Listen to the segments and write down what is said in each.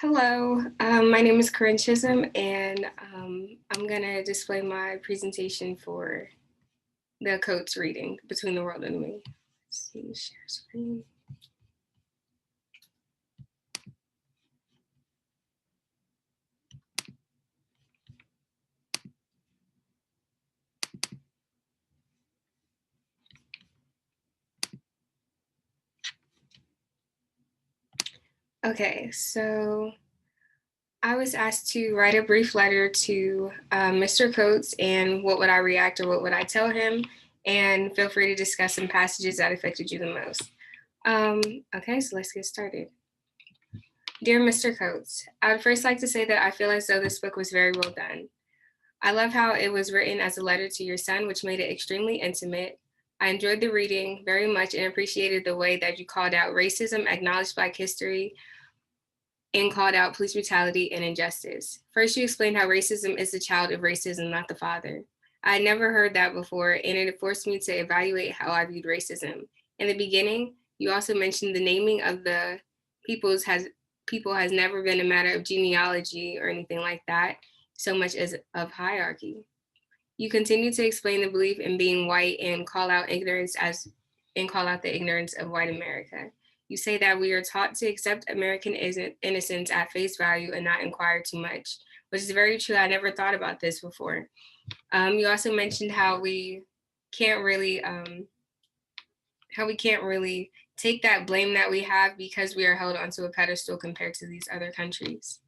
Hello, my name is Corinne Chisholm, and I'm going to display my presentation for the Coates reading, Between the World and Me. Let's see, share screen. Okay, so I was asked to write a brief letter to Mr. Coates, and what would I react or what would I tell him? And feel free to discuss some passages that affected you the most. Okay, so let's get started. Dear Mr. Coates, I would first like to say that I feel as though this book was very well done. I love how it was written as a letter to your son, which made it extremely intimate. I enjoyed the reading very much and appreciated the way that you called out racism, acknowledged Black history, and called out police brutality and injustice. First, you explained how racism is the child of racism, not the father. I had never heard that before, and it forced me to evaluate how I viewed racism. In the beginning, you also mentioned the naming of the people has never been a matter of genealogy or anything like that, so much as of hierarchy. You continue to explain the belief in being white and call out the ignorance of white America. You say that we are taught to accept American innocence at face value and not inquire too much, which is very true. I never thought about this before. You also mentioned how we can't really take that blame that we have because we are held onto a pedestal compared to these other countries.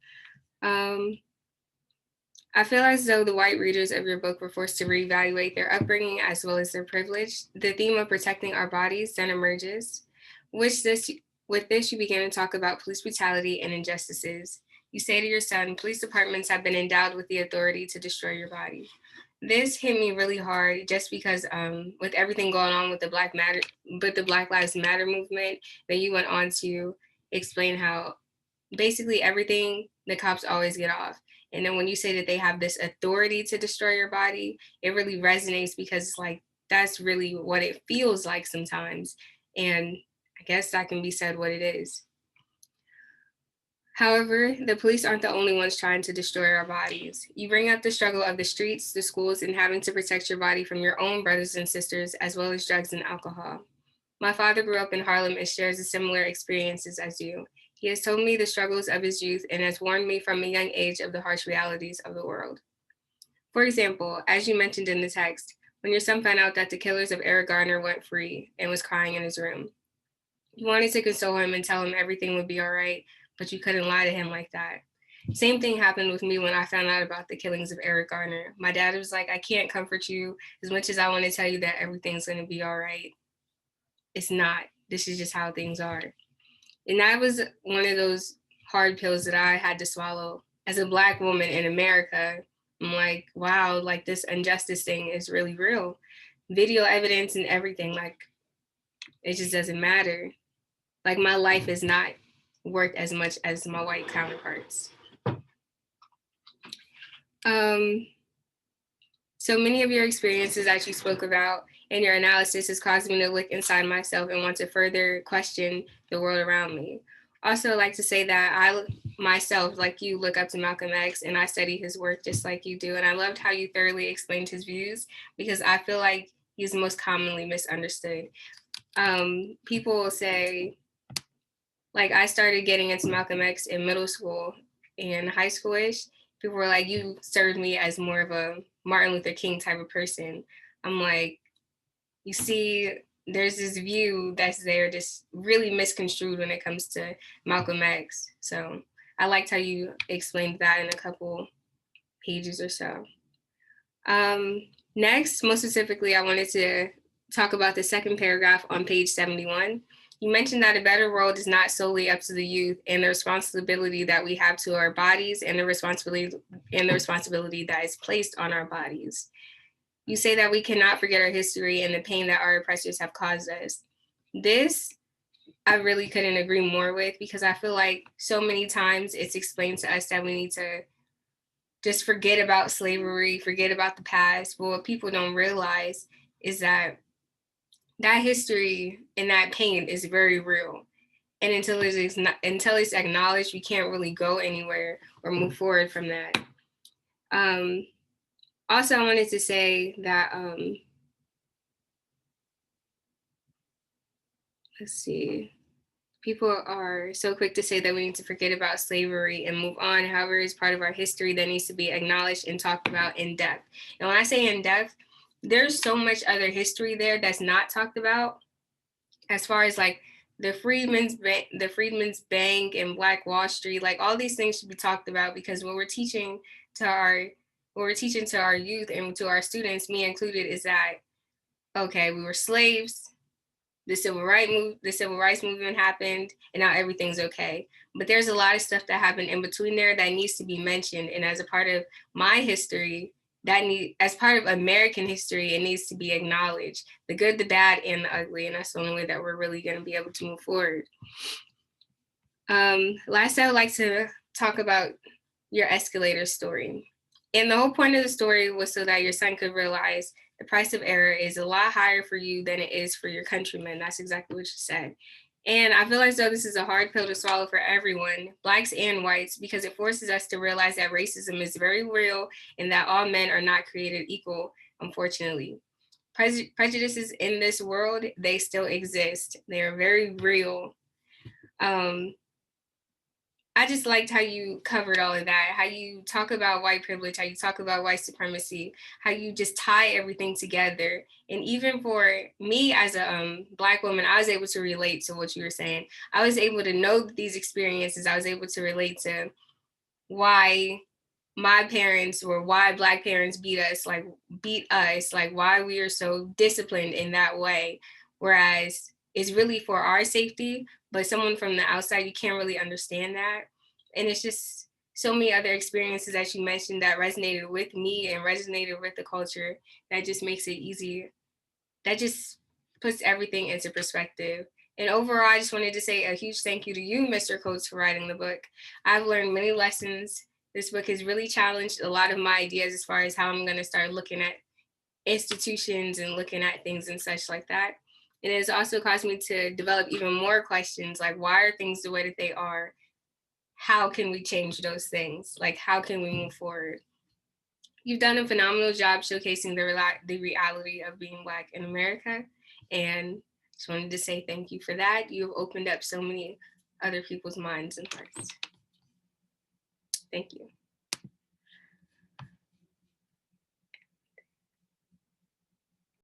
I feel as though the white readers of your book were forced to reevaluate their upbringing as well as their privilege. The theme of protecting our bodies then emerges. With this, you began to talk about police brutality and injustices. You say to your son, police departments have been endowed with the authority to destroy your body. This hit me really hard just because with everything going on with the Black Lives Matter movement, that you went on to explain how basically everything the cops always get off. And then when you say that they have this authority to destroy your body, it really resonates because it's like, that's really what it feels like sometimes. And I guess that can be said what it is. However, the police aren't the only ones trying to destroy our bodies. You bring up the struggle of the streets, the schools, and having to protect your body from your own brothers and sisters, as well as drugs and alcohol. My father grew up in Harlem and shares the similar experiences as you. He has told me the struggles of his youth and has warned me from a young age of the harsh realities of the world. For example, as you mentioned in the text, when your son found out that the killers of Eric Garner went free and was crying in his room, you wanted to console him and tell him everything would be all right, but you couldn't lie to him like that. Same thing happened with me when I found out about the killings of Eric Garner. My dad was like, I can't comfort you as much as I want to tell you that everything's going to be all right. It's not. This is just how things are. And that was one of those hard pills that I had to swallow. As a Black woman in America, I'm like, wow, like this injustice thing is really real. Video evidence and everything, like, it just doesn't matter. Like, my life is not worth as much as my white counterparts. So many of your experiences that you spoke about and your analysis has caused me to look inside myself and want to further question the world around me. Also, I'd like to say that I myself, like you, look up to Malcolm X and I study his work just like you do. And I loved how you thoroughly explained his views because I feel like he's most commonly misunderstood. People will say, like, I started getting into Malcolm X in middle school and high schoolish. People were like, you served me as more of a Martin Luther King type of person. I'm like, you see, there's this view that's there, just really misconstrued when it comes to Malcolm X. So I liked how you explained that in a couple pages or so. Next, most specifically, I wanted to talk about the second paragraph on page 71. You mentioned that a better world is not solely up to the youth and the responsibility that we have to our bodies and the responsibility that is placed on our bodies. You say that we cannot forget our history and the pain that our oppressors have caused us. This, I really couldn't agree more with because I feel like so many times it's explained to us that we need to just forget about slavery, forget about the past. But what people don't realize is that that history and that pain is very real. And until it's acknowledged, we can't really go anywhere or move forward from that. Also, I wanted to say that, let's see, people are so quick to say that we need to forget about slavery and move on. However, it's part of our history that needs to be acknowledged and talked about in depth. And when I say in depth, there's so much other history there that's not talked about, as far as like the Freedmen's Bank and Black Wall Street. Like all these things should be talked about, because to our what we're teaching to our youth and to our students, me included, is that okay, we were slaves, the civil rights movement happened, and now everything's okay. But there's a lot of stuff that happened in between there that needs to be mentioned, and as a part of my history, as part of American history, it needs to be acknowledged, the good, the bad, and the ugly, and that's the only way that we're really going to be able to move forward. Last, I would like to talk about your escalator story. And the whole point of the story was so that your son could realize the price of error is a lot higher for you than it is for your countrymen. That's exactly what you said. And I feel as though this is a hard pill to swallow for everyone, Blacks and whites, because it forces us to realize that racism is very real and that all men are not created equal, unfortunately. Prejudices in this world, they still exist. They are very real. I just liked how you covered all of that, how you talk about white privilege, how you talk about white supremacy, how you just tie everything together. And even for me as a Black woman, I was able to relate to what you were saying. I was able to know these experiences. I was able to relate to why my parents, or why Black parents beat us, like why we are so disciplined in that way. Whereas it's really for our safety, but someone from the outside, you can't really understand that. And it's just so many other experiences that you mentioned that resonated with me and resonated with the culture, that just makes it easy. That just puts everything into perspective. And overall, I just wanted to say a huge thank you to you, Mr. Coates, for writing the book. I've learned many lessons. This book has really challenged a lot of my ideas as far as how I'm going to start looking at institutions and looking at things and such like that. And it has also caused me to develop even more questions, like why are things the way that they are? How can we change those things? Like, how can we move forward? You've done a phenomenal job showcasing the reality of being Black in America. And just wanted to say thank you for that. You've opened up so many other people's minds and hearts. Thank you.